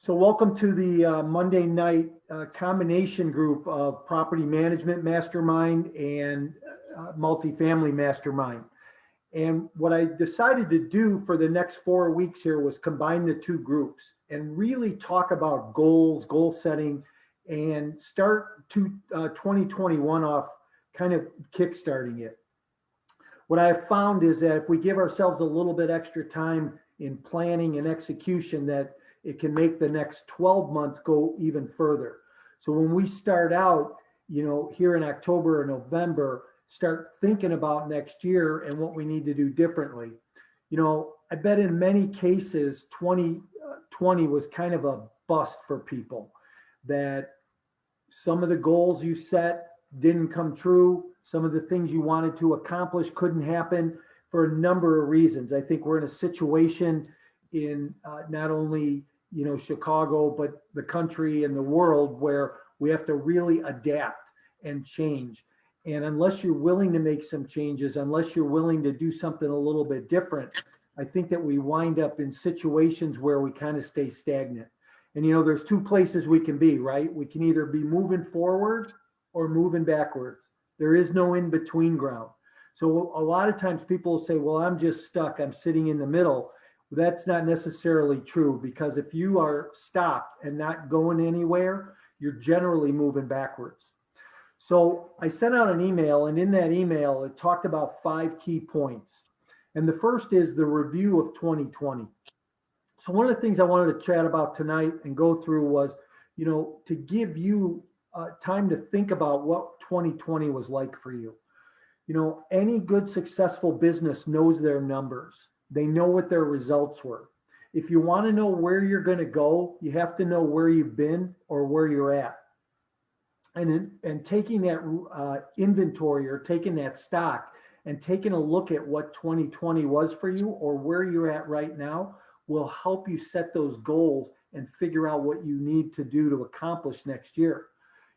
So welcome to the Monday night combination group of property management mastermind and multifamily mastermind. And what I decided to do for the next 4 weeks here was combine the two groups and really talk about goals, goal setting, and start 2021 off kind of kickstarting it. What I've found is that if we give ourselves a little bit extra time in planning and execution, that it can make the next 12 months go even further. So when we start out, here in October or November, start thinking about next year and what we need to do differently. I bet in many cases, 2020 was kind of a bust for people, that some of the goals you set didn't come true. Some of the things you wanted to accomplish couldn't happen for a number of reasons. I think we're in a situation in not only Chicago, but the country and the world where we have to really adapt and change. And unless you're willing to make some changes, unless you're willing to do something a little bit different, I think that we wind up in situations where we kind of stay stagnant. And there's two places we can be, right? We can either be moving forward or moving backwards. There is no in between ground. So a lot of times people will say, well, I'm just stuck. I'm sitting in the middle. That's not necessarily true, because if you are stopped and not going anywhere, you're generally moving backwards. So I sent out an email, and in that email, it talked about 5 key points. And the first is the review of 2020. So one of the things I wanted to chat about tonight and go through was, to give you time to think about what 2020 was like for you. Any good, successful business knows their numbers. They know what their results were. If you want to know where you're going to go, you have to know where you've been or where you're at. And taking that inventory or taking that stock and taking a look at what 2020 was for you or where you're at right now will help you set those goals and figure out what you need to do to accomplish next year.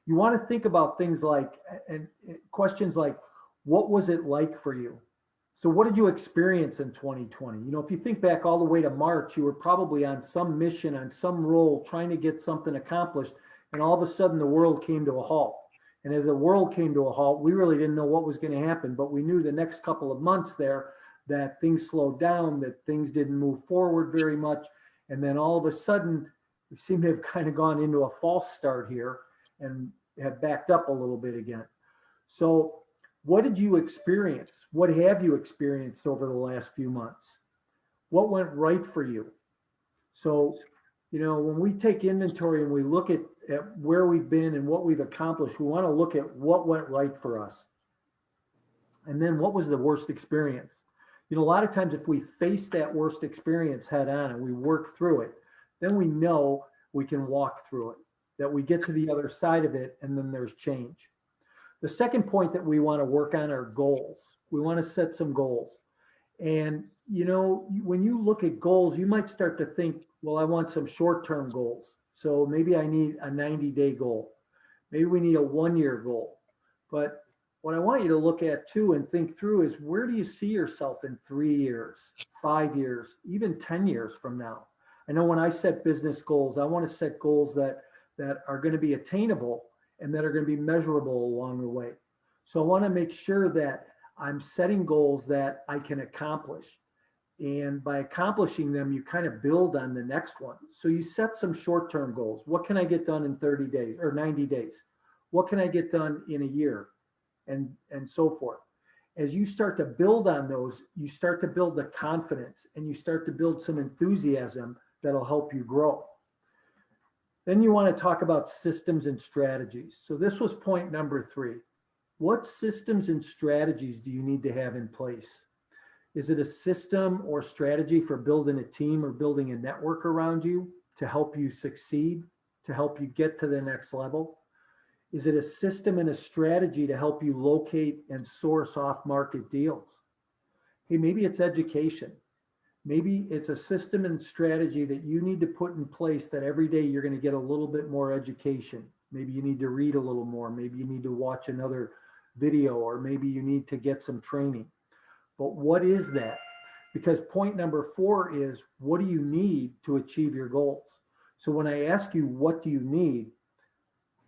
You want to think about things like, and questions like, what was it like for you? So what did you experience in 2020? If you think back all the way to March, you were probably on some mission, on some role, trying to get something accomplished. And all of a sudden the world came to a halt. And as the world came to a halt, we really didn't know what was going to happen, but we knew the next couple of months there that things slowed down, that things didn't move forward very much. And then all of a sudden, we seem to have kind of gone into a false start here and have backed up a little bit again. So what did you experience? What have you experienced over the last few months? What went right for you? So, when we take inventory and we look at where we've been and what we've accomplished, we want to look at what went right for us. And then what was the worst experience? A lot of times if we face that worst experience head on and we work through it, then we know we can walk through it, that we get to the other side of it, and then there's change. The second point that we want to work on are goals. We want to set some goals. And, when you look at goals, you might start to think, well, I want some short-term goals. So maybe I need a 90-day goal. Maybe we need a 1-year goal. But what I want you to look at too and think through is, where do you see yourself in 3 years, 5 years, even 10 years from now? I know when I set business goals, I want to set goals that are going to be attainable and that are going to be measurable along the way. So I want to make sure that I'm setting goals that I can accomplish. And by accomplishing them, you kind of build on the next one. So you set some short-term goals. What can I get done in 30 days or 90 days? What can I get done in a year? And so forth. As you start to build on those, you start to build the confidence and you start to build some enthusiasm that'll help you grow. Then you want to talk about systems and strategies. So this was point number 3. What systems and strategies do you need to have in place? Is it a system or strategy for building a team or building a network around you to help you succeed, to help you get to the next level? Is it a system and a strategy to help you locate and source off-market deals? Hey, maybe it's education. Maybe it's a system and strategy that you need to put in place that every day you're going to get a little bit more education. Maybe you need to read a little more. Maybe you need to watch another video, or maybe you need to get some training. But what is that? Because point number 4 is, what do you need to achieve your goals? So when I ask you, what do you need?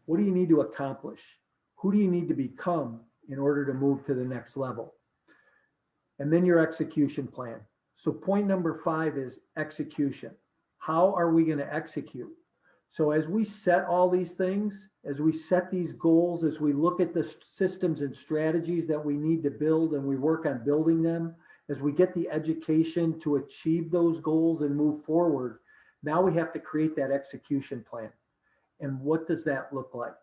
What do you need to accomplish? Who do you need to become in order to move to the next level? And then your execution plan. So point number 5 is execution. How are we going to execute? So as we set all these things, as we set these goals, as we look at the systems and strategies that we need to build and we work on building them, as we get the education to achieve those goals and move forward, now we have to create that execution plan. And what does that look like?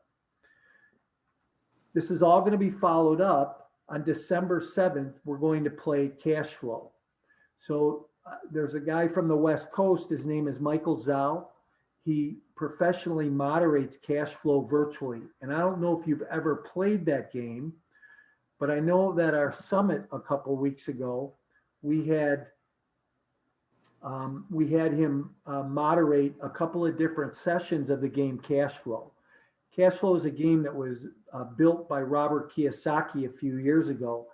This is all going to be followed up on December 7th. We're going to play cash flow. So there's a guy from the West Coast. His name is Michael Zhao. He professionally moderates cash flow virtually. And I don't know if you've ever played that game, but I know that our summit a couple of weeks ago, we had him moderate a couple of different sessions of the game Cash Flow. Cash Flow is a game that was built by Robert Kiyosaki a few years ago,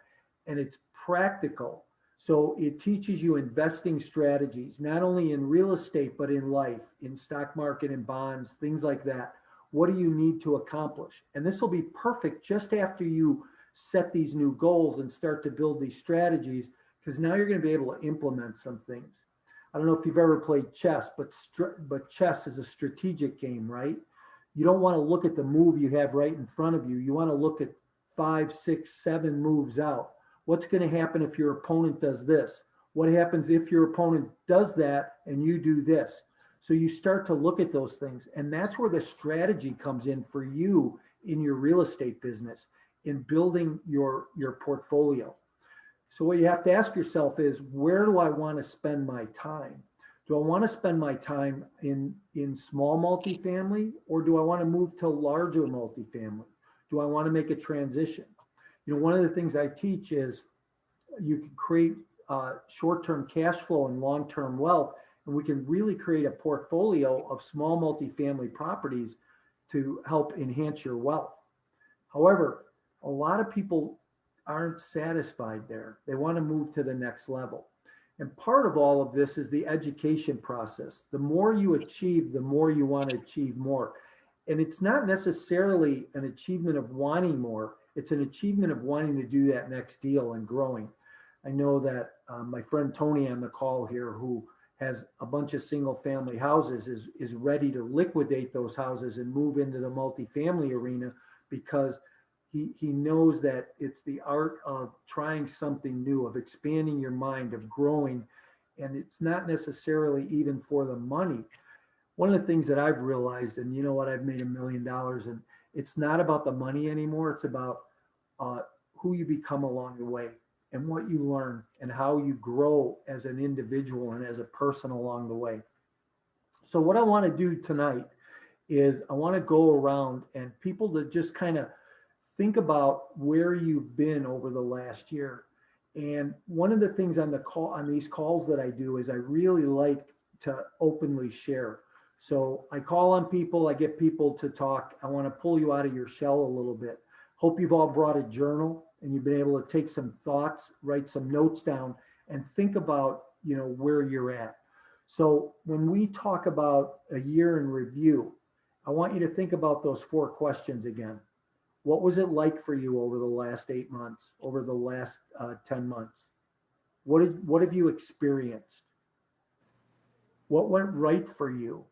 and it's practical. So it teaches you investing strategies, not only in real estate, but in life, in stock market and bonds, things like that. What do you need to accomplish? And this will be perfect just after you set these new goals and start to build these strategies, because now you're going to be able to implement some things. I don't know if you've ever played chess, but chess is a strategic game, right? You don't want to look at the move you have right in front of you. You want to look at 5, 6, 7 moves out. What's going to happen if your opponent does this? What happens if your opponent does that and you do this? So you start to look at those things. And that's where the strategy comes in for you in your real estate business, in building your portfolio. So what you have to ask yourself is, where do I want to spend my time? Do I want to spend my time in small multifamily, or do I want to move to larger multifamily? Do I want to make a transition? You know, one of the things I teach is you can create short-term cash flow and long-term wealth, and we can really create a portfolio of small multifamily properties to help enhance your wealth. However, a lot of people aren't satisfied there. They want to move to the next level. And part of all of this is the education process. The more you achieve, the more you want to achieve more. And it's not necessarily an achievement of wanting more. It's an achievement of wanting to do that next deal and growing. I know that my friend Tony on the call here, who has a bunch of single family houses, is ready to liquidate those houses and move into the multifamily arena, because he knows that it's the art of trying something new, of expanding your mind, of growing. And it's not necessarily even for the money. One of the things that I've realized, and you know what, I've made $1 million, and it's not about the money anymore. It's about who you become along the way and what you learn and how you grow as an individual and as a person along the way. So what I want to do tonight is I want to go around and people to just kind of think about where you've been over the last year. And one of the things on these calls that I do is I really like to openly share. So I call on people, I get people to talk. I want to pull you out of your shell a little bit. Hope you've all brought a journal and you've been able to take some thoughts, write some notes down, and think about, you know, where you're at. So when we talk about a year in review, I want you to think about those 4 questions again. What was it like for you over the last 8 months, over the last 10 months? What have you experienced? What went right for you?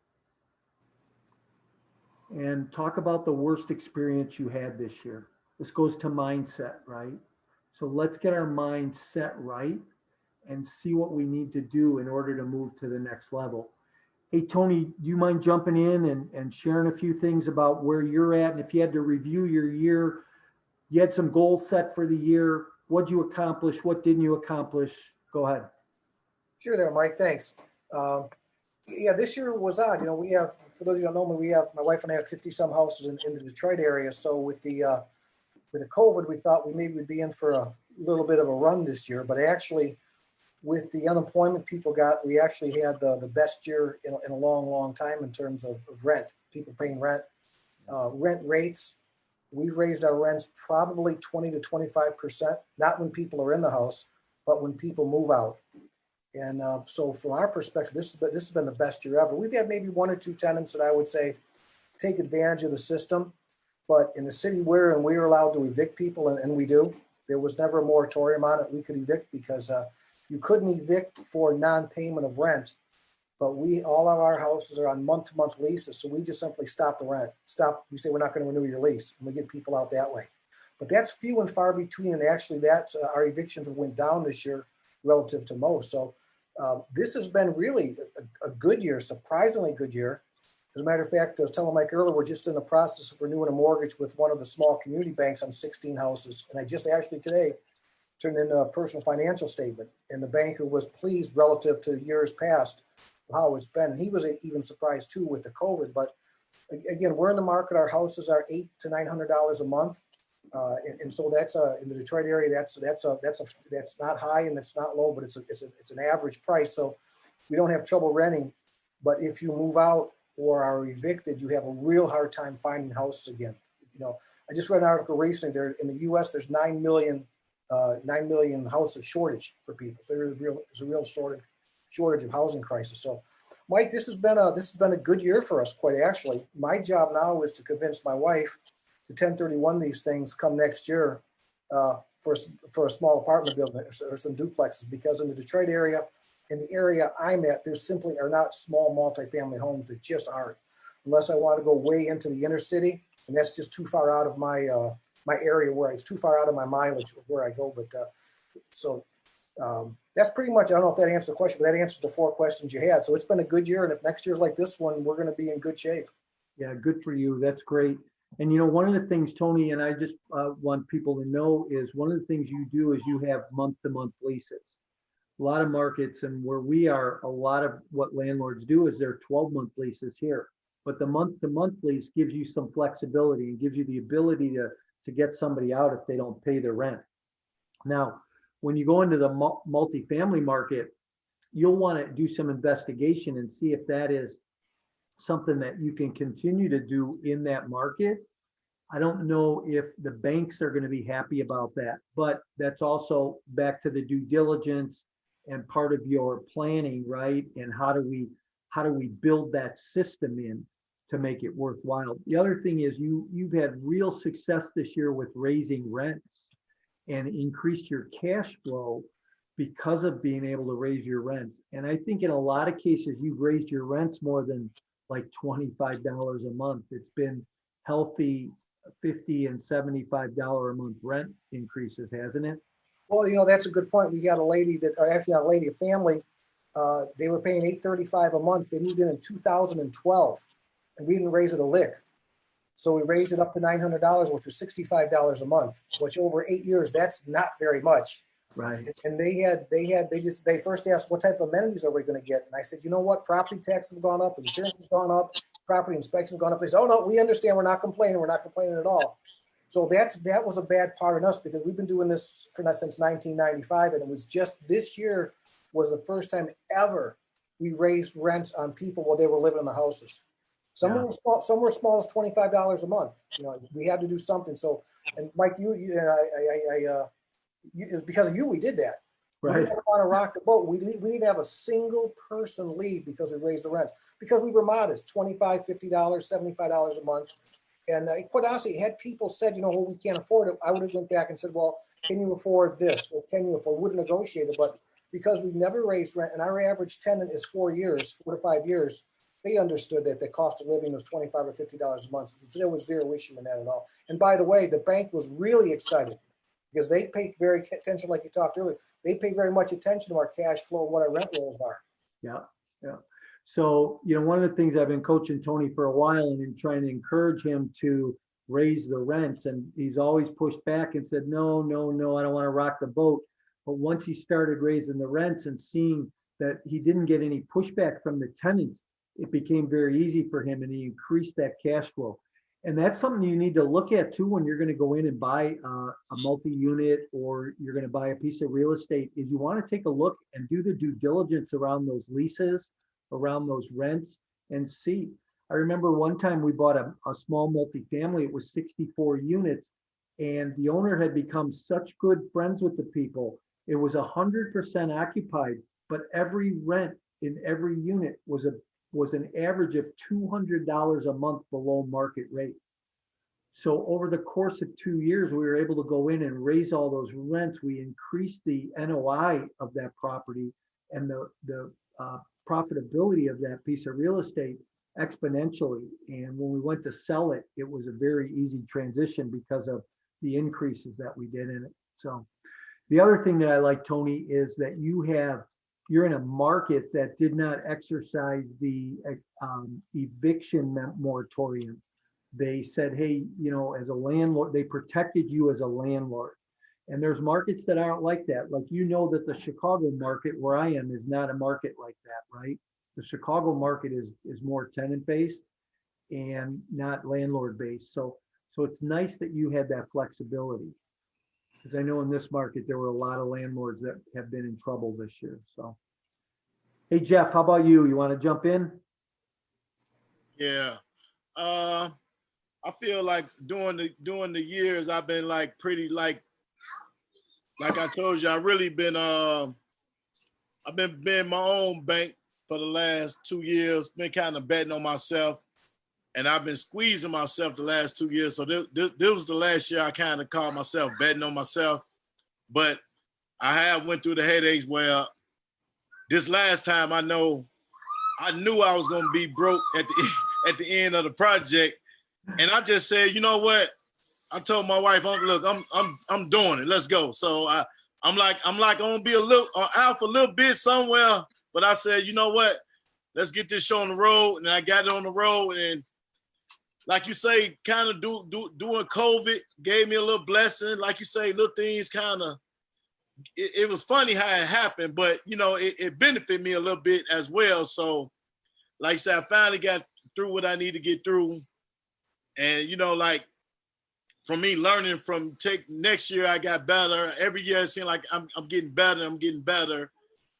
And talk about the worst experience you had this year. This goes to mindset, right? So let's get our mind set right and see what we need to do in order to move to the next level. Hey, Tony, do you mind jumping in and sharing a few things about where you're at? And if you had to review your year, you had some goals set for the year. What'd you accomplish? What didn't you accomplish? Go ahead. Sure there, Mike. Thanks. Yeah, this year was odd. You know, we have, for those of you who don't know me, my wife and I have 50 some houses in the Detroit area. So with the COVID, we thought we maybe would be in for a little bit of a run this year, but actually, with the unemployment people got, we actually had the best year in a long time in terms of rent, people paying rent. Rent rates, we've raised our rents probably 20 to 25%, not when people are in the house, but when people move out. And so from our perspective, this has been the best year ever. We've had maybe one or two tenants that I would say take advantage of the system, but in the city we're in, we are allowed to evict people, and we do. There was never a moratorium on it. We could evict because you couldn't evict for non-payment of rent, but all of our houses are on month-to-month leases, so we just simply stop the rent. We say we're not going to renew your lease, and we get people out that way. But that's few and far between, and actually our evictions went down this year relative to most. So this has been really a good year, surprisingly good year. As a matter of fact, I was telling Mike earlier, we're just in the process of renewing a mortgage with one of the small community banks on 16 houses. And I just actually today turned in a personal financial statement. And the banker was pleased relative to years past how it's been. He was even surprised too with the COVID. But again, we're in the market. Our houses are $800 to $900 a month. And so that's in the Detroit area. That's not high and it's not low, but it's an average price. So we don't have trouble renting. But if you move out or are evicted, you have a real hard time finding houses again. I just read an article recently. There in the U.S. there's 9 million houses shortage for people. So there's a real shortage of housing crisis. So, Mike, this has been a good year for us, quite actually. My job now is to convince my wife to 1031 these things come next year for a small apartment building or some duplexes, because in the Detroit area, in the area I'm at, there simply are not small multifamily homes. There just aren't, unless I want to go way into the inner city, and that's just too far out of my my area where it's too far out of my mileage of where I go. But that's pretty much. I don't know if that answers the question, but that answers the 4 questions you had. So it's been a good year, and if next year's like this one, we're going to be in good shape. Yeah, good for you. That's great. And one of the things, Tony, and I just want people to know is one of the things you do is you have month-to-month leases. A lot of markets and where we are, a lot of what landlords do is they're 12-month leases here. But the month-to-month lease gives you some flexibility and gives you the ability to get somebody out if they don't pay their rent. Now, when you go into the multifamily market, you'll want to do some investigation and see if that is something that you can continue to do in that market. I don't know if the banks are going to be happy about that, but that's also back to the due diligence and part of your planning, right? And how do we build that system in to make it worthwhile? The other thing is you've had real success this year with raising rents and increased your cash flow because of being able to raise your rents. And I think in a lot of cases, you've raised your rents more than like $25 a month. It's been healthy $50 and $75 a month rent increases, hasn't it? Well, that's a good point. We got a lady a family, they were paying $835 a month. They moved in 2012, and we didn't raise it a lick. So we raised it up to $900, which was $65 a month, which over 8 years, that's not very much. Right. And they first asked, what type of amenities are we going to get? And I said, you know what? Property taxes have gone up, insurance has gone up, property inspection has gone up. They said, oh no, we understand. We're not complaining. We're not complaining at all. So that was a bad part on us because we've been doing this since 1995, and it was just this year was the first time ever we raised rents on people while they were living in the houses. Some were as small as $25 a month. We had to do something. So, and Mike, it's because of you we did that. Right. We didn't want to rock the boat. We didn't have a single person leave because we raised the rents because we were modest, $25, $50, $75 a month. And quite honestly, had people said, well, we can't afford it, I would have went back and said, well, can you afford this? Or can you afford? We would have negotiated, but because we've never raised rent and our average tenant is 4 to 5 years, they understood that the cost of living was $25 or $50 a month. So there was zero issue in that at all. And by the way, the bank was really excited because they pay very attention, like you talked earlier. They pay very much attention to our cash flow and what our rent rolls are. Yeah. So, one of the things I've been coaching Tony for a while and trying to encourage him to raise the rents. And he's always pushed back and said, no, I don't want to rock the boat. But once he started raising the rents and seeing that he didn't get any pushback from the tenants, it became very easy for him and he increased that cash flow. And that's something you need to look at too when you're going to go in and buy a multi-unit or you're going to buy a piece of real estate, is you want to take a look and do the due diligence around those leases, around those rents, and see. I remember one time we bought a small multifamily. It was 64 units, and the owner had become such good friends with the people. It was 100% occupied, but every rent in every unit was an average of $200 a month below market rate. So over the course of 2 years, we were able to go in and raise all those rents. We increased the NOI of that property and the profitability of that piece of real estate exponentially. And when we went to sell it, it was a very easy transition because of the increases that we did in it. So the other thing that I like, Tony, is that you're in a market that did not exercise the eviction moratorium. They said, hey, as a landlord, they protected you as a landlord. And there's markets that aren't like that. Like, that the Chicago market where I am is not a market like that, right? The Chicago market is more tenant-based and not landlord-based. So it's nice that you had that flexibility. Because I know in this market, there were a lot of landlords that have been in trouble this year. So, hey, Jeff, how about you? You want to jump in? Yeah. I feel like during the years, I've been like pretty like I told you, I really been I've been being my own bank for the last 2 years, been kind of betting on myself, and I've been squeezing myself the last 2 years. So this was the last year I kind of called myself betting on myself. But I have went through the headaches where this last time I knew I was gonna be broke at the end of the project. And I just said, you know what? I told my wife, look, I'm doing it. Let's go. So I'm gonna be a little out for a little bit somewhere. But I said, you know what? Let's get this show on the road. And I got it on the road. And like you say, kind of doing COVID gave me a little blessing. Like you say, little things kind of. It was funny how it happened, but it benefited me a little bit as well. So, like I said, I finally got through what I need to get through. And, like, from me learning from next year, I got better. Every year it seemed like I'm getting better. I'm getting better.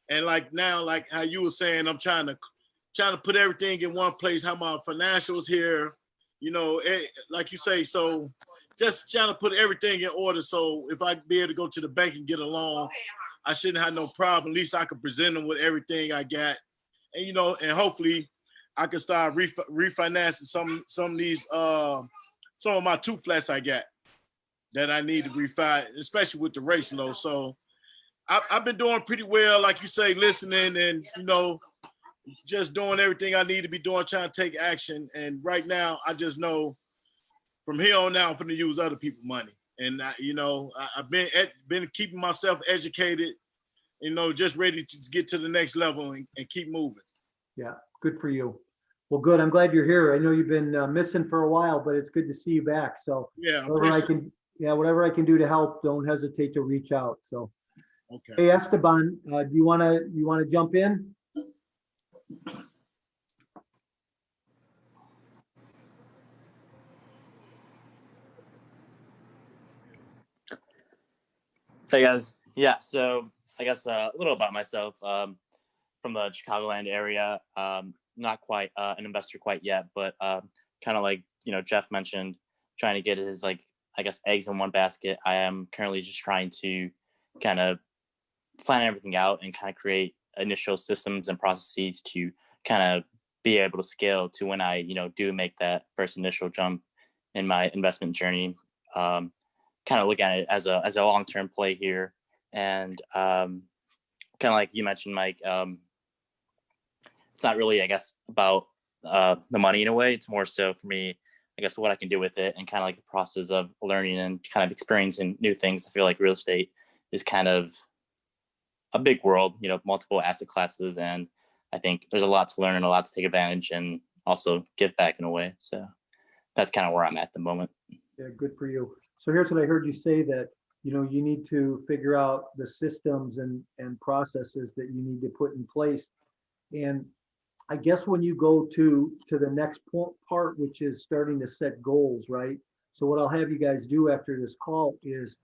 And like now, like how you were saying, I'm trying to put everything in one place, how my financials here, like you say, so just trying to put everything in order. So if I be able to go to the bank and get a loan, I shouldn't have no problem. At least I could present them with everything I got. And, and hopefully I can start refinancing some of these, some of my 2 flats I got that I need to refi, especially with the race low. So I've been doing pretty well, like you say, listening and, just doing everything I need to be doing, trying to take action. And right now, I just know from here on out, I'm going to use other people's money. And, I've been keeping myself educated, just ready to get to the next level and keep moving. Yeah, good for you. Well, good. I'm glad you're here. I know you've been missing for a while, but it's good to see you back. So yeah, whatever I can do to help, don't hesitate to reach out. So, okay. Hey, Esteban, do you want to jump in? Hey guys, yeah. So I guess a little about myself. From the Chicagoland area. Not quite an investor quite yet, but kind of like Jeff mentioned, trying to get his eggs in one basket. I am currently just trying to kind of plan everything out and kind of create initial systems and processes to kind of be able to scale to when I do make that first initial jump in my investment journey. Kind of look at it as a long-term play here, and kind of like you mentioned, Mike. It's not really, I guess, about the money in a way. It's more so for me, I guess, what I can do with it and kind of like the process of learning and kind of experiencing new things. I feel like real estate is kind of a big world, multiple asset classes. And I think there's a lot to learn and a lot to take advantage and also give back in a way. So that's kind of where I'm at the moment. Yeah, good for you. So here's what I heard you say, that you need to figure out the systems and processes that you need to put in place. And I guess when you go to the next part, which is starting to set goals, right? So what I'll have you guys do after this call is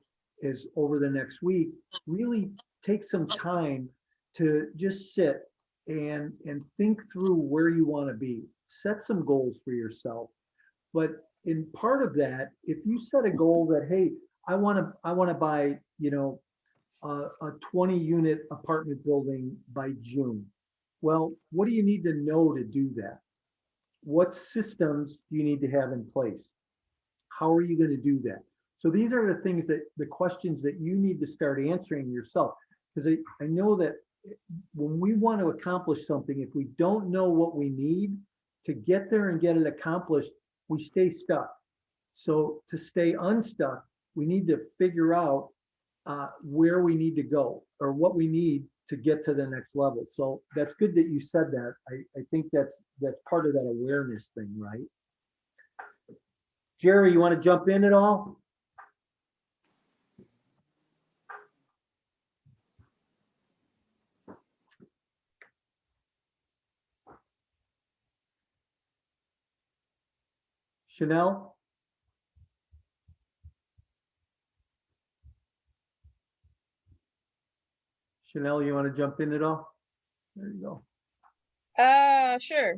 over the next week, really take some time to just sit and think through where you want to be. Set some goals for yourself. But in part of that, if you set a goal that, hey, I want to buy, a 20-unit apartment building by June. Well, what do you need to know to do that? What systems do you need to have in place? How are you going to do that? So these are the things the questions that you need to start answering yourself. Because I know that when we want to accomplish something, if we don't know what we need to get there and get it accomplished, we stay stuck. So to stay unstuck, we need to figure out where we need to go or what we need to get to the next level. So that's good that you said that. I think that's part of that awareness thing, right? Jerry, you want to jump in at all? Chanel? Chanel, you want to jump in at all? There you go. Sure.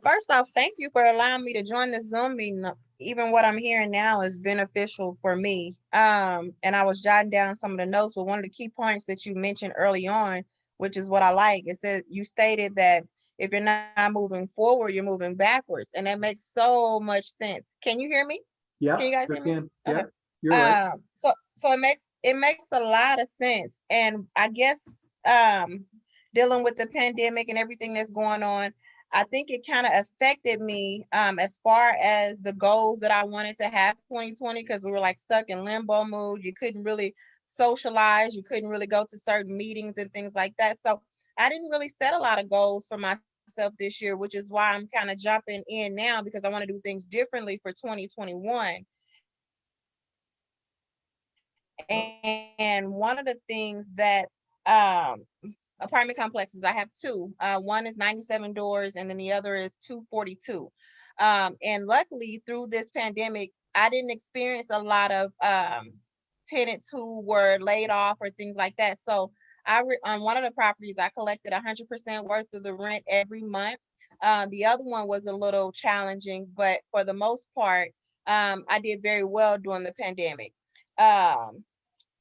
First off, thank you for allowing me to join this Zoom meeting. Even what I'm hearing now is beneficial for me. And I was jotting down some of the notes, but one of the key points that you mentioned early on, which is what I like, it says you stated that if you're not moving forward, you're moving backwards. And that makes so much sense. Can you hear me? Yeah, Can you guys sure hear me? can. Okay. Yeah, you're right. So it makes a lot of sense. And I guess dealing with the pandemic and everything that's going on, I think it kind of affected me as far as the goals that I wanted to have 2020, because we were like stuck in limbo mode. You couldn't really socialize, you couldn't really go to certain meetings and things like that. So I didn't really set a lot of goals for myself this year, which is why I'm kind of jumping in now, because I want to do things differently for 2021. And one of the things that apartment complexes, I have two. One is 97 doors, and then the other is 242. And luckily, through this pandemic, I didn't experience a lot of tenants who were laid off or things like that. So on one of the properties, I collected 100% worth of the rent every month. The other one was a little challenging, but for the most part, I did very well during the pandemic.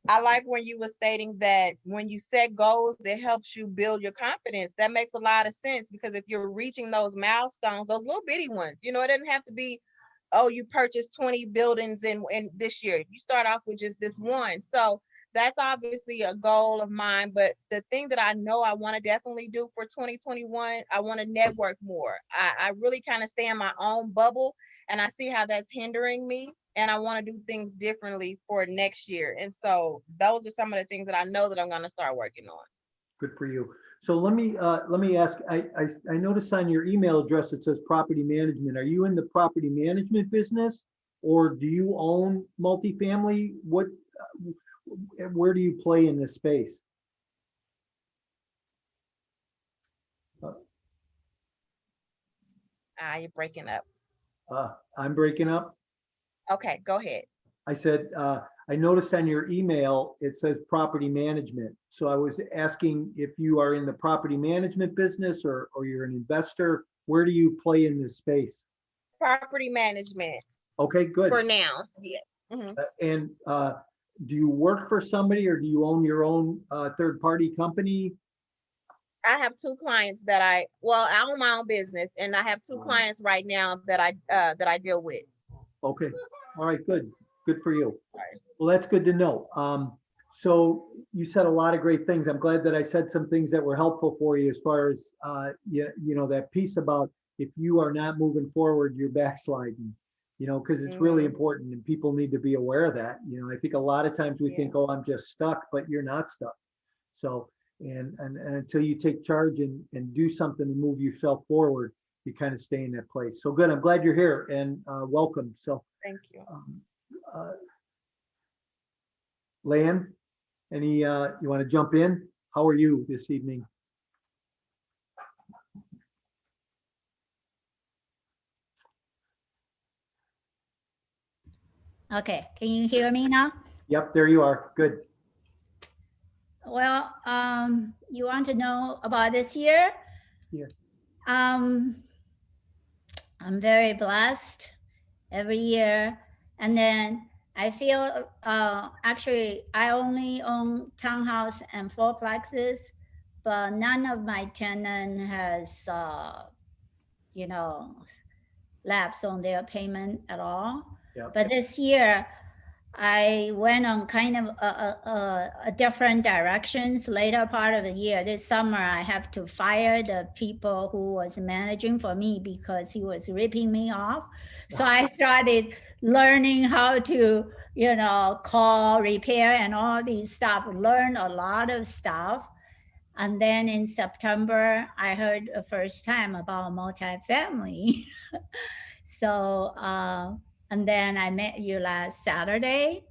I like when you were stating that when you set goals, it helps you build your confidence. That makes a lot of sense, because if you're reaching those milestones, those little bitty ones, it doesn't have to be, oh, you purchased 20 buildings in this year. You start off with just this one. So that's obviously a goal of mine. But the thing that I know I want to definitely do for 2021, I want to network more. I really kind of stay in my own bubble, and I see how that's hindering me. And I want to do things differently for next year. And so those are some of the things that I know that I'm going to start working on. Good for you. So let me ask, I noticed on your email address, it says property management. Are you in the property management business, or do you own multifamily? Where do you play in this space? You're breaking up. I'm breaking up. Okay, go ahead. I said, I noticed on your email, it says property management. So I was asking if you are in the property management business, or you're an investor. Where do you play in this space? Property management. Okay, good. For now, yeah. Mm-hmm. And do you work for somebody, or do you own your own third-party company? I have two clients I own my own business, and I have two clients right now that I deal with. Okay. All right, good. Good for you. Well, that's good to know. So you said a lot of great things. I'm glad that I said some things that were helpful for you, as far as, that piece about if you are not moving forward, you're backsliding, because it's really important, and people need to be aware of that. I think a lot of times we think, oh, I'm just stuck, but you're not stuck. So, and until you take charge and do something to move yourself forward, you kind of stay in that place. So good. I'm glad you're here, and welcome. So thank you. Lan, you want to jump in? How are you this evening? Okay, can you hear me now? Yep, there you are. Good. Well, you want to know about this year? Yeah. I'm very blessed every year. And then I feel actually I only own townhouse and fourplexes, but none of my tenant has you know lapse on their payment at all. Yep. But this year I went on kind of a different directions later part of the year. This summer, I have to fire the people who was managing for me because he was ripping me off. So I started learning how to, call, repair, and all these stuff. Learn a lot of stuff. And then in September, I heard the first time about multifamily. So, and then I met you last Saturday.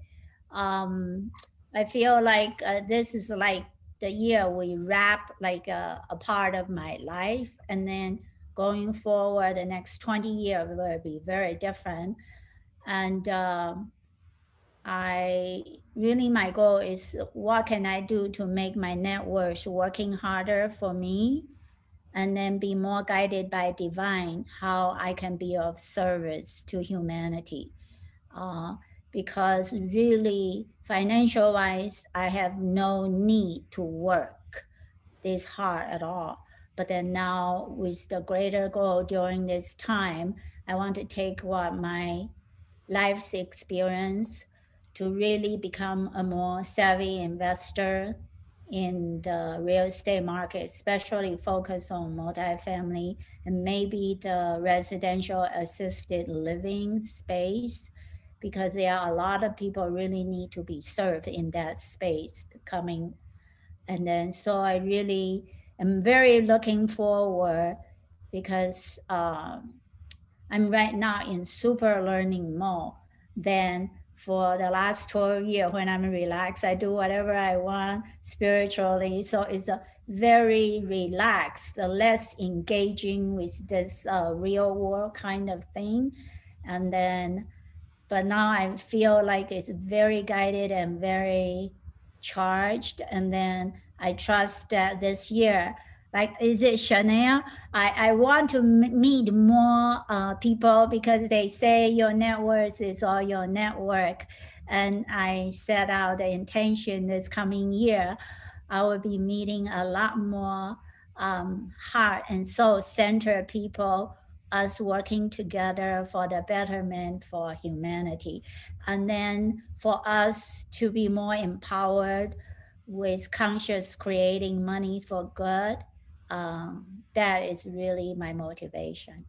I feel like this is like the year we wrap like a part of my life, and then going forward, the next 20 years will be very different. And I really, my goal is what can I do to make my networks working harder for me, and then be more guided by divine, how I can be of service to humanity. Because really, financial wise, I have no need to work this hard at all. But then now, with the greater goal during this time, I want to take what my life's experience to really become a more savvy investor in the real estate market, especially focus on multifamily and maybe the residential assisted living space, because there are a lot of people really need to be served in that space coming. And then, so I really am very looking forward because I'm right now in super learning mode. Then for the last 12 years, when I'm relaxed, I do whatever I want spiritually. So it's a very relaxed, less engaging with this real world kind of thing. And then, but now I feel like it's very guided and very charged. And then I trust that this year, like, is it Chanel? I want to meet more people because they say your network is all your network. And I set out the intention this coming year, I will be meeting a lot more heart and soul centered people, us working together for the betterment for humanity. And then for us to be more empowered with conscious creating money for good. That is really my motivation.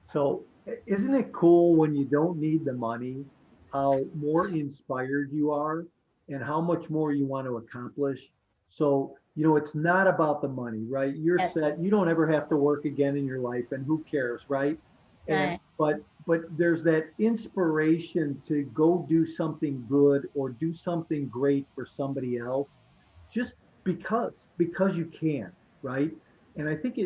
So isn't it cool when you don't need the money, how more inspired you are and how much more you want to accomplish? So, it's not about the money, right? You're Yes. set. You don't ever have to work again in your life, and who cares, right? And Right. but there's that inspiration to go do something good or do something great for somebody else just because you can, right? And I think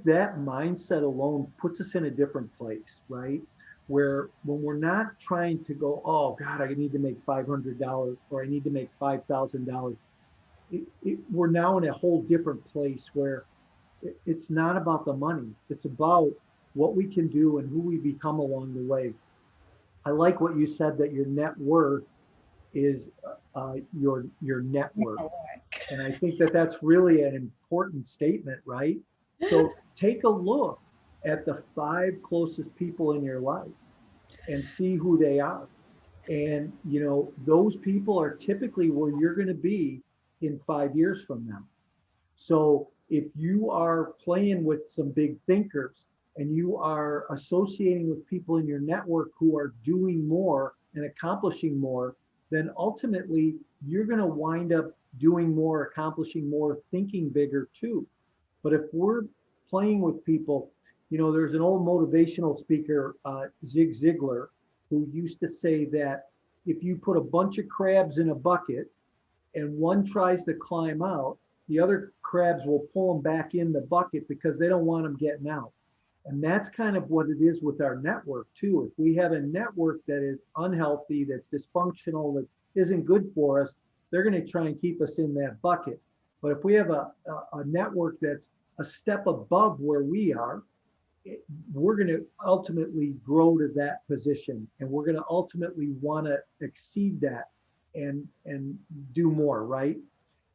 that mindset alone puts us in a different place, right? Where when we're not trying to go, oh God, I need to make $500 or I need to make $5,000, we're now in a whole different place where it's not about the money. It's about what we can do and who we become along the way. I like what you said, that your net worth is your network. And I think that that's really an important statement, right? So take a look at the 5 closest people in your life and see who they are. And, those people are typically where you're going to be in 5 years from now. So if you are playing with some big thinkers and you are associating with people in your network who are doing more and accomplishing more, then ultimately you're going to wind up doing more, accomplishing more, thinking bigger too. But if we're playing with people, there's an old motivational speaker, Zig Ziglar, who used to say that if you put a bunch of crabs in a bucket and one tries to climb out, the other crabs will pull them back in the bucket because they don't want them getting out. And that's kind of what it is with our network too. If we have a network that is unhealthy, that's dysfunctional, that isn't good for us, they're going to try and keep us in that bucket. But if we have a network that's a step above where we are, we're going to ultimately grow to that position, and we're going to ultimately want to exceed that and do more, right?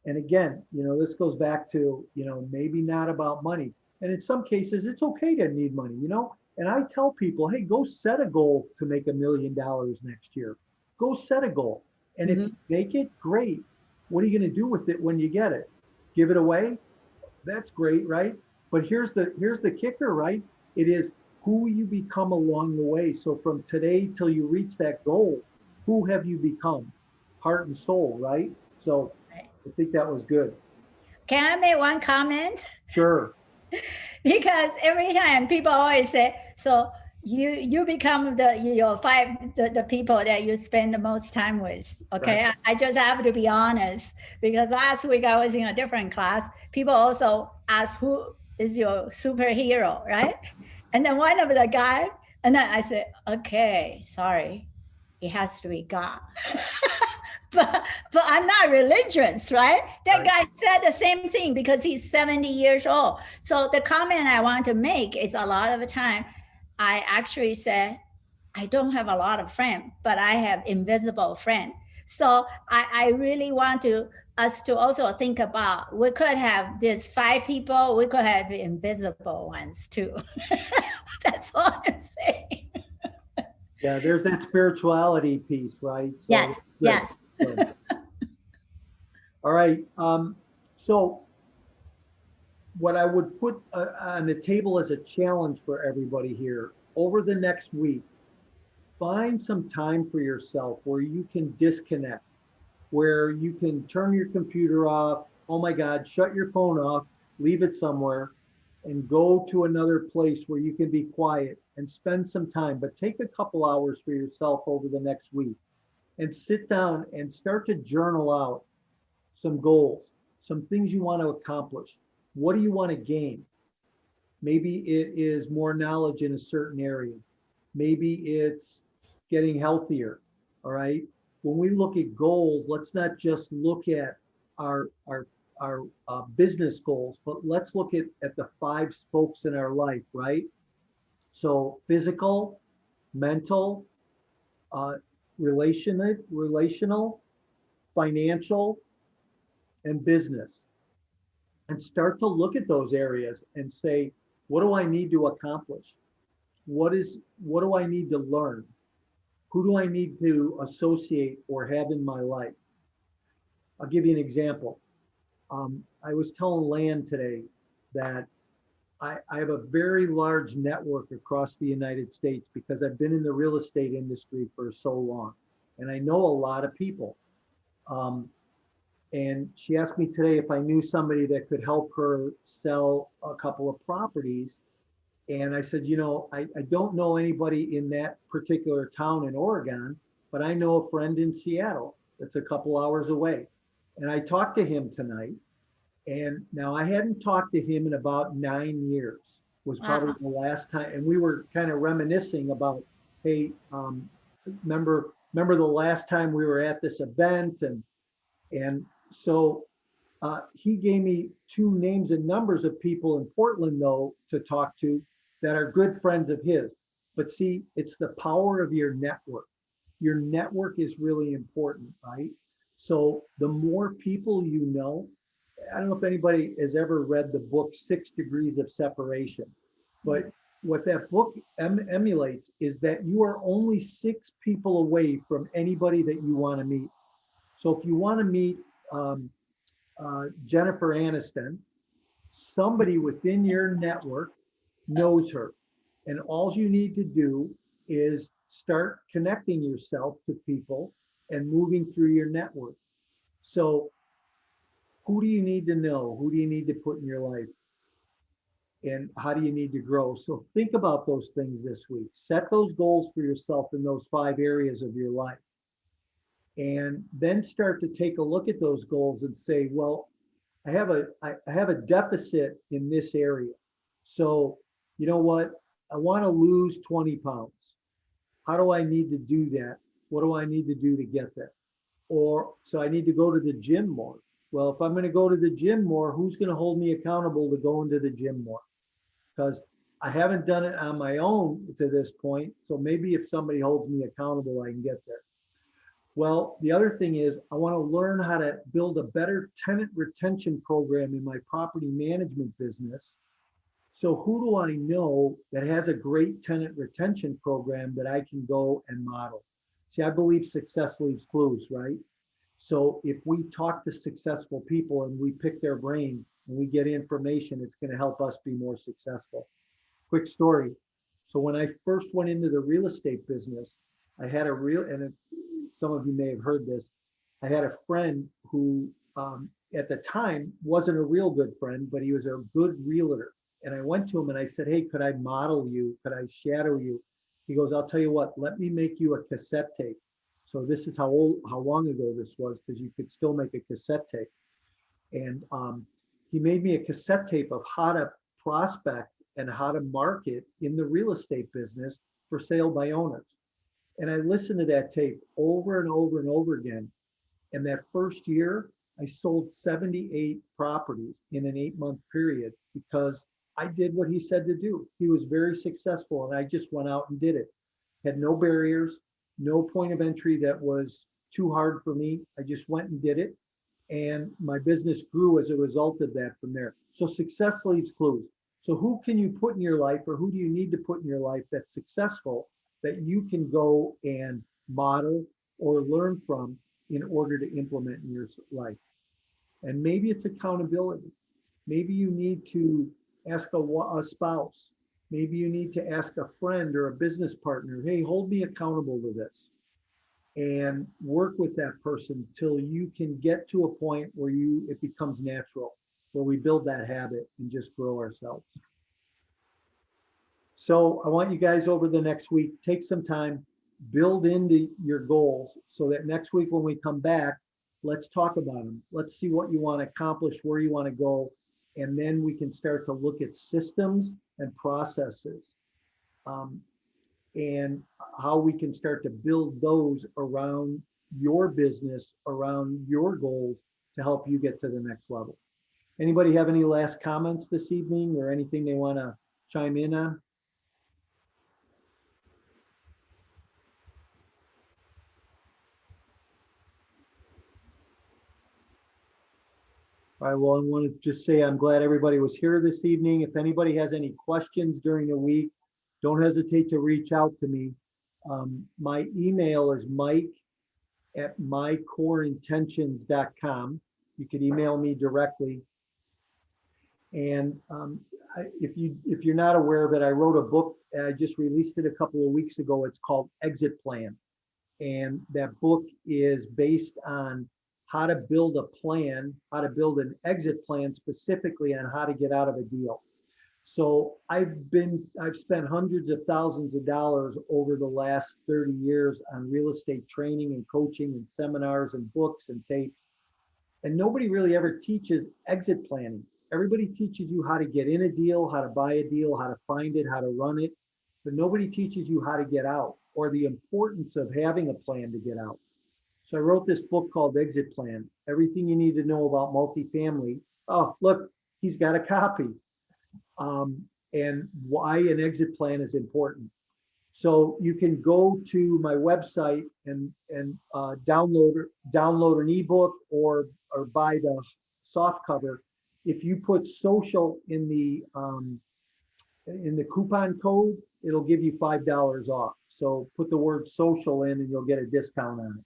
And again, this goes back to, maybe not about money. And in some cases, it's okay to need money, And I tell people, hey, go set a goal to make $1 million next year. Go set a goal. And if you make it, great. What are you going to do with it when you get it? Give it away? That's great, right? But here's the kicker, right? It is who you become along the way. So from today till you reach that goal, who have you become? Heart and soul, right? So I think that was good. Can I make one comment? Sure. Because every time people always say, so you become the people that you spend the most time with. Okay. Right. I just have to be honest, because last week I was in a different class. People also ask, who is your superhero, right? And then one of the guy, and then I said, okay, sorry, it has to be God. but I'm not religious, right? That guy said the same thing because he's 70 years old. So the comment I want to make is, a lot of the time, I actually said, I don't have a lot of friends, but I have invisible friends. So I really want us to also think about, we could have these 5 people, we could have the invisible ones too. That's all I'm saying. Yeah, there's that spirituality piece, right? So, yes, yes. All right. So what I would put on the table as a challenge for everybody here, over the next week, find some time for yourself where you can disconnect, where you can turn your computer off. Oh my God, shut your phone off, leave it somewhere, and go to another place where you can be quiet and spend some time. But take a couple hours for yourself over the next week and sit down and start to journal out some goals, some things you want to accomplish. What do you want to gain? Maybe it is more knowledge in a certain area. Maybe it's getting healthier. All right. When we look at goals, let's not just look at our business goals, but let's look at the 5 spokes in our life, right? So physical, mental, relational, financial, and business. And start to look at those areas and say, what do I need to accomplish? What do I need to learn? Who do I need to associate or have in my life? I'll give you an example. I was telling Lan today that I have a very large network across the United States because I've been in the real estate industry for so long, and I know a lot of people. And she asked me today if I knew somebody that could help her sell a couple of properties. And I said, I don't know anybody in that particular town in Oregon, but I know a friend in Seattle that's a couple hours away. And I talked to him tonight. And now I hadn't talked to him in about 9 years, was probably the last time. And we were kind of reminiscing about, hey, remember the last time we were at this event? And so he gave me 2 names and numbers of people in Portland, though, to talk to that are good friends of his. But see, it's the power of your network. Your network is really important, right? So the more people you know, I don't know if anybody has ever read the book 6 Degrees of Separation, but what that book emulates is that you are only 6 people away from anybody that you want to meet. So if you want to meet Jennifer Aniston, somebody within your network knows her. And all you need to do is start connecting yourself to people and moving through your network. So who do you need to know? Who do you need to put in your life? And how do you need to grow? So think about those things this week. Set those goals for yourself in those 5 areas of your life. And then start to take a look at those goals and say, well, I have a deficit in this area. So you know what? I want to lose 20 pounds. How do I need to do that? What do I need to do to get there? Or so I need to go to the gym more. Well, if I'm going to go to the gym more, who's going to hold me accountable to going to the gym more? Because I haven't done it on my own to this point. So maybe if somebody holds me accountable, I can get there. Well, the other thing is I want to learn how to build a better tenant retention program in my property management business. So who do I know that has a great tenant retention program that I can go and model? See, I believe success leaves clues, right? So if we talk to successful people and we pick their brain and we get information, it's going to help us be more successful. Quick story. So when I first went into the real estate business, I had a real, and some of you may have heard this, I had a friend who at the time wasn't a real good friend, but he was a good realtor. And I went to him and I said, hey, could I model you? Could I shadow you? He goes, I'll tell you what, let me make you a cassette tape. So this is how long ago this was, because you could still make a cassette tape. And he made me a cassette tape of how to prospect and how to market in the real estate business for sale by owners. And I listened to that tape over and over and over again. And that first year, I sold 78 properties in an 8-month period because I did what he said to do. He was very successful and I just went out and did it. Had no barriers, no point of entry that was too hard for me. I just went and did it. And my business grew as a result of that from there. So success leaves clues. So who can you put in your life, or who do you need to put in your life that's successful that you can go and model or learn from in order to implement in your life? And maybe it's accountability. Maybe you need to ask a spouse. Maybe you need to ask a friend or a business partner, hey, hold me accountable to this. And work with that person till you can get to a point where it becomes natural, where we build that habit and just grow ourselves. So I want you guys over the next week, take some time, build into your goals so that next week when we come back, let's talk about them. Let's see what you want to accomplish, where you want to go. And then we can start to look at systems and processes and how we can start to build those around your business, around your goals to help you get to the next level. Anybody have any last comments this evening or anything they want to chime in on? All right, well, I want to just say I'm glad everybody was here this evening. If anybody has any questions during the week, don't hesitate to reach out to me. My email is mike@mycoreintentions.com. You could email me directly. And if you're not aware of it, I wrote a book. I just released it a couple of weeks ago. It's called Exit Plan. And that book is based on how to build a plan, how to build an exit plan specifically on how to get out of a deal. So I've spent hundreds of thousands of dollars over the last 30 years on real estate training and coaching and seminars and books and tapes. And nobody really ever teaches exit planning. Everybody teaches you how to get in a deal, how to buy a deal, how to find it, how to run it. But nobody teaches you how to get out or the importance of having a plan to get out. So I wrote this book called Exit Plan, everything you need to know about multifamily. Oh, look, he's got a copy. And why an exit plan is important. So you can go to my website and download an ebook or buy the soft cover. If you put social in the coupon code, it'll give you $5 off. So put the word social in and you'll get a discount on it.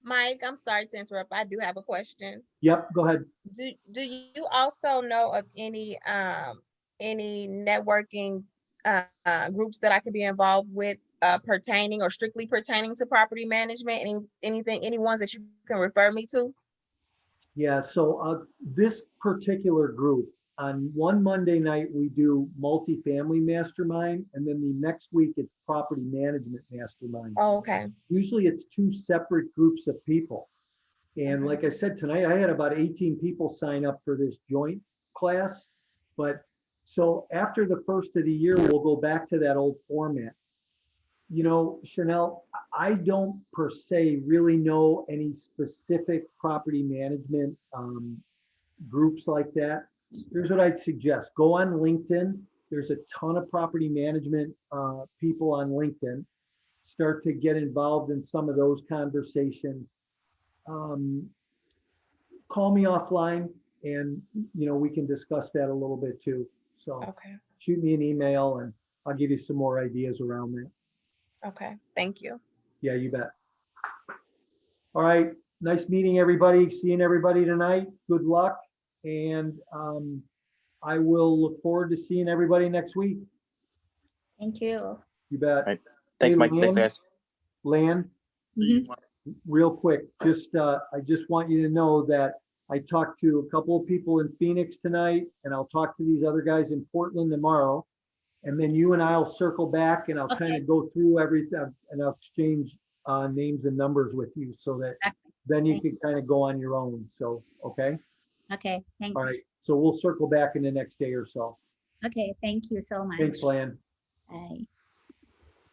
Mike, I'm sorry to interrupt. I do have a question. Yep, go ahead. Do you also know of any networking groups that I could be involved with strictly pertaining to property management? Any ones that you can refer me to? Yeah, so this particular group, on one Monday night, we do multifamily mastermind, and then the next week it's property management mastermind. Oh, okay. Usually it's two separate groups of people. And like I said, tonight I had about 18 people sign up for this joint class. But so after the first of the year, we'll go back to that old format. You know, Chanel, I don't per se really know any specific property management groups like that. Here's what I'd suggest. Go on LinkedIn There's a ton of property management people on LinkedIn. Start to get involved in some of those conversations. Call me offline and, we can discuss that a little bit too. So Okay. shoot me an email and I'll give you some more ideas around that. Okay. Thank you. Yeah, you bet. All right. Nice meeting everybody. Seeing everybody tonight. Good luck. And I will look forward to seeing everybody next week. Thank you. You bet. Right. Thanks, Hey, Mike. Thanks, Lan, guys. Lan, real quick, I just want you to know that I talked to a couple of people in Phoenix tonight, and I'll talk to these other guys in Portland tomorrow. And then you and I'll circle back and I'll kind Okay. of go through everything and I'll exchange names and numbers with you so that then you can kind of go on your own. So, okay. Okay. Thanks. All right. So we'll circle back in the next day or so. Okay. Thank you so much. Thanks, Lan. Bye.